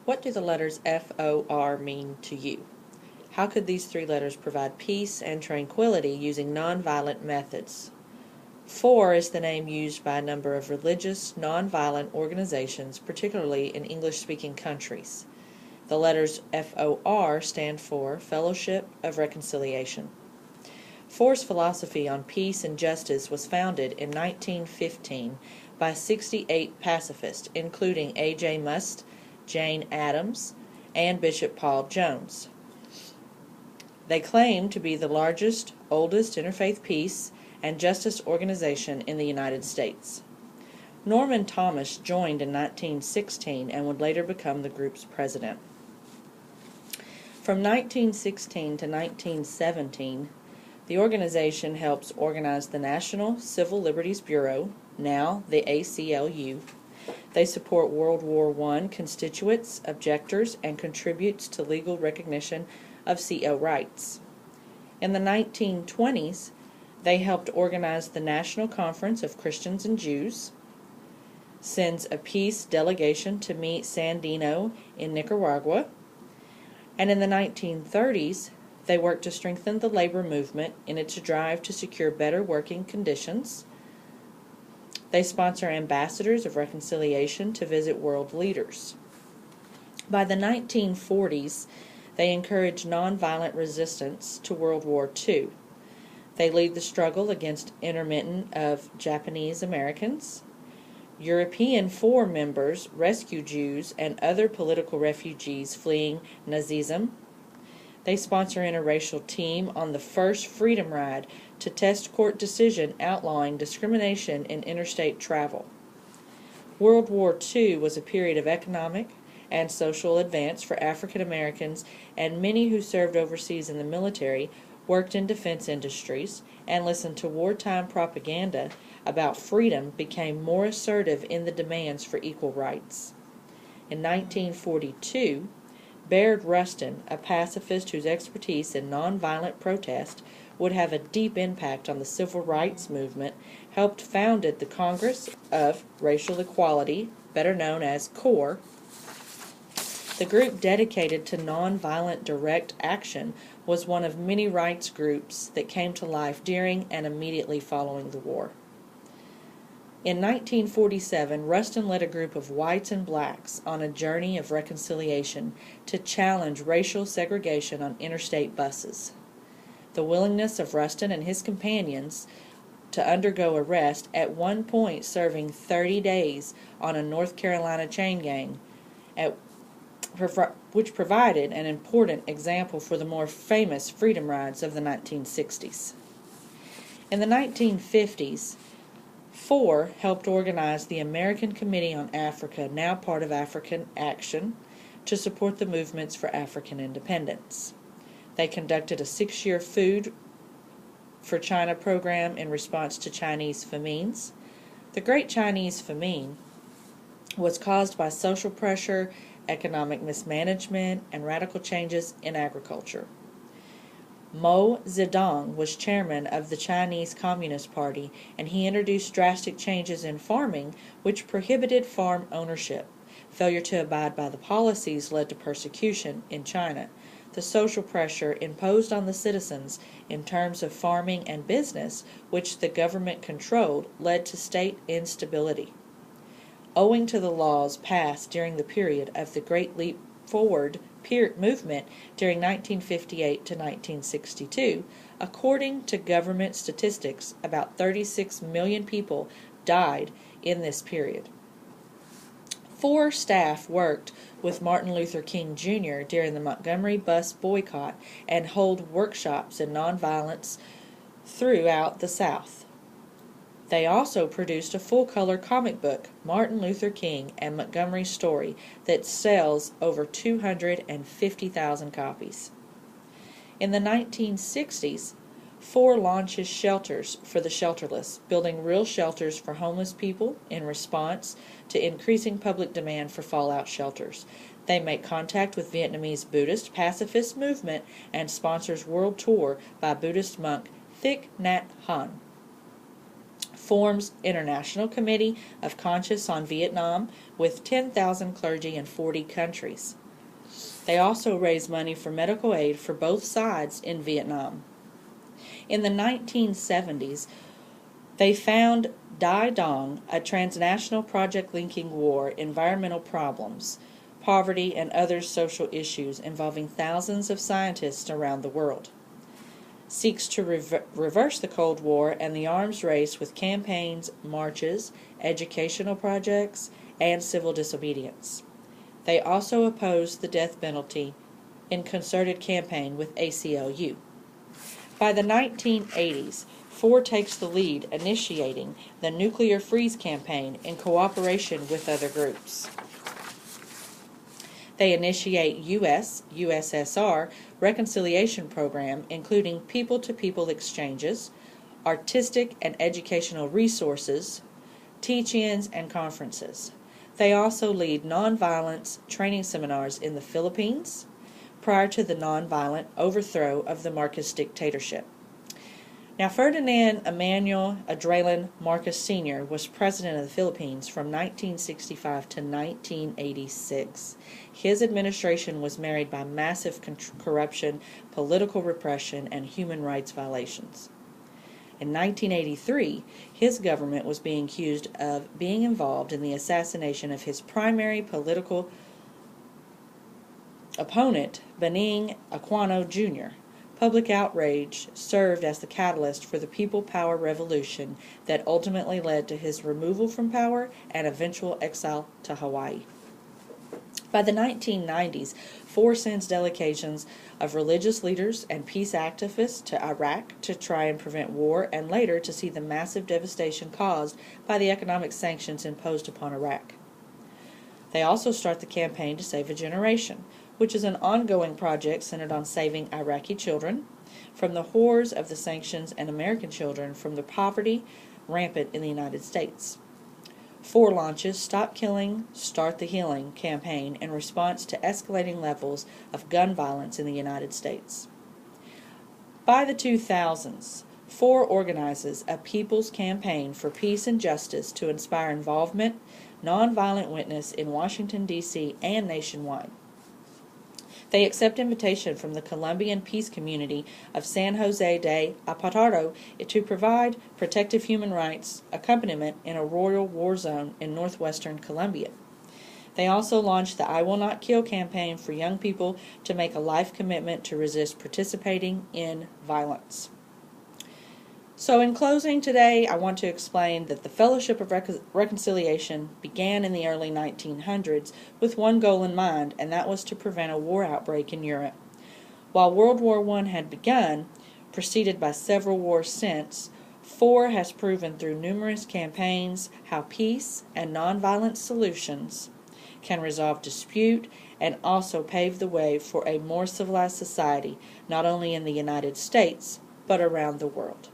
What do the letters FOR mean to you? How could these three letters provide peace and tranquility using nonviolent methods? FOR is the name used by a number of religious, nonviolent organizations, particularly in English-speaking countries. The letters FOR stand for Fellowship of Reconciliation. FOR's philosophy on peace and justice was founded in 1915 by 68 pacifists, including A.J. Muste, Jane Addams, and Bishop Paul Jones. They claim to be the largest, oldest interfaith peace and justice organization in the United States. Norman Thomas joined in 1916 and would later become the group's president. From 1916 to 1917, the organization helps organize the National Civil Liberties Bureau, now the ACLU. They support World War I constituents, objectors, and contributes to legal recognition of CO rights. In the 1920s, they helped organize the National Conference of Christians and Jews, sends a peace delegation to meet Sandino in Nicaragua, and in the 1930s, they worked to strengthen the labor movement in its drive to secure better working conditions. They sponsor ambassadors of reconciliation to visit world leaders. By the 1940s, they encourage nonviolent resistance to World War II. They lead the struggle against interment of Japanese Americans. European FOR members rescue Jews and other political refugees fleeing Nazism. They sponsor Interracial Team on the first Freedom Ride to test court decision outlawing discrimination in interstate travel. World War II was a period of economic and social advance for African Americans, and many who served overseas in the military worked in defense industries and listened to wartime propaganda about freedom became more assertive in the demands for equal rights. In 1942, Bayard Rustin, a pacifist whose expertise in nonviolent protest would have a deep impact on the civil rights movement, helped founded the Congress of Racial Equality, better known as CORE. The group dedicated to nonviolent direct action was one of many rights groups that came to life during and immediately following the war. In 1947, Rustin led a group of whites and blacks on a journey of reconciliation to challenge racial segregation on interstate buses. The willingness of Rustin and his companions to undergo arrest, at one point serving 30 days on a North Carolina chain gang, which provided an important example for the more famous freedom rides of the 1960s. In the 1950s, FOR helped organize the American Committee on Africa, now part of African Action, to support the movements for African independence. They conducted a 6-year Food for China program in response to Chinese famines. The Great Chinese Famine was caused by social pressure, economic mismanagement, and radical changes in agriculture. Mao Zedong was chairman of the Chinese Communist Party, and he introduced drastic changes in farming which prohibited farm ownership. Failure to abide by the policies led to persecution in China. The social pressure imposed on the citizens in terms of farming and business, which the government controlled, led to state instability. Owing to the laws passed during the period of the Great Leap Forward movement during 1958 to 1962, according to government statistics, about 36 million people died in this period. FOR staff worked with Martin Luther King Jr. during the Montgomery bus boycott and hold workshops in nonviolence throughout the South. They also produced a full-color comic book, Martin Luther King and Montgomery's Story, that sells over 250,000 copies. In the 1960s, FOR launches shelters for the shelterless, building real shelters for homeless people in response to increasing public demand for fallout shelters. They make contact with Vietnamese Buddhist pacifist movement and sponsors world tour by Buddhist monk Thich Nhat Hanh. forms International Committee of Conscience on Vietnam with 10,000 clergy in 40 countries. They also raise money for medical aid for both sides in Vietnam. In the 1970s, they found Dai Dong, a transnational project linking war, environmental problems, poverty, and other social issues involving thousands of scientists around the world. Seeks to reverse the Cold War and the arms race with campaigns, marches, educational projects, and civil disobedience. They also oppose the death penalty in concerted campaign with ACLU. By the 1980s, FOR takes the lead initiating the Nuclear Freeze campaign in cooperation with other groups. They initiate USSR reconciliation program, including people-to-people exchanges, artistic and educational resources, teach-ins, and conferences. They also lead nonviolence training seminars in the Philippines prior to the nonviolent overthrow of the Marcos dictatorship. Now, Ferdinand Emmanuel Adralin Marcos Sr. was president of the Philippines from 1965 to 1986. His administration was marred by massive corruption, political repression, and human rights violations. In 1983, his government was being accused of being involved in the assassination of his primary political opponent, Benigno Aquino Jr. Public outrage served as the catalyst for the People Power Revolution that ultimately led to his removal from power and eventual exile to Hawaii. By the 1990s, FOR sends delegations of religious leaders and peace activists to Iraq to try and prevent war, and later to see the massive devastation caused by the economic sanctions imposed upon Iraq. They also start the campaign to save a generation, which is an ongoing project centered on saving Iraqi children from the horrors of the sanctions and American children from the poverty rampant in the United States. FOR launches Stop Killing, Start the Healing campaign in response to escalating levels of gun violence in the United States. By the 2000s, FOR organizes a people's campaign for peace and justice to inspire involvement, nonviolent witness in Washington, D.C. and nationwide. They accept invitation from the Colombian peace community of San Jose de Apartado to provide protective human rights accompaniment in a royal war zone in northwestern Colombia. They also launched the I Will Not Kill campaign for young people to make a life commitment to resist participating in violence. So in closing today, I want to explain that the Fellowship of Reconciliation began in the early 1900s with one goal in mind, and that was to prevent a war outbreak in Europe. While World War I had begun, preceded by several wars since, FOR has proven through numerous campaigns how peace and nonviolent solutions can resolve dispute and also pave the way for a more civilized society, not only in the United States, but around the world.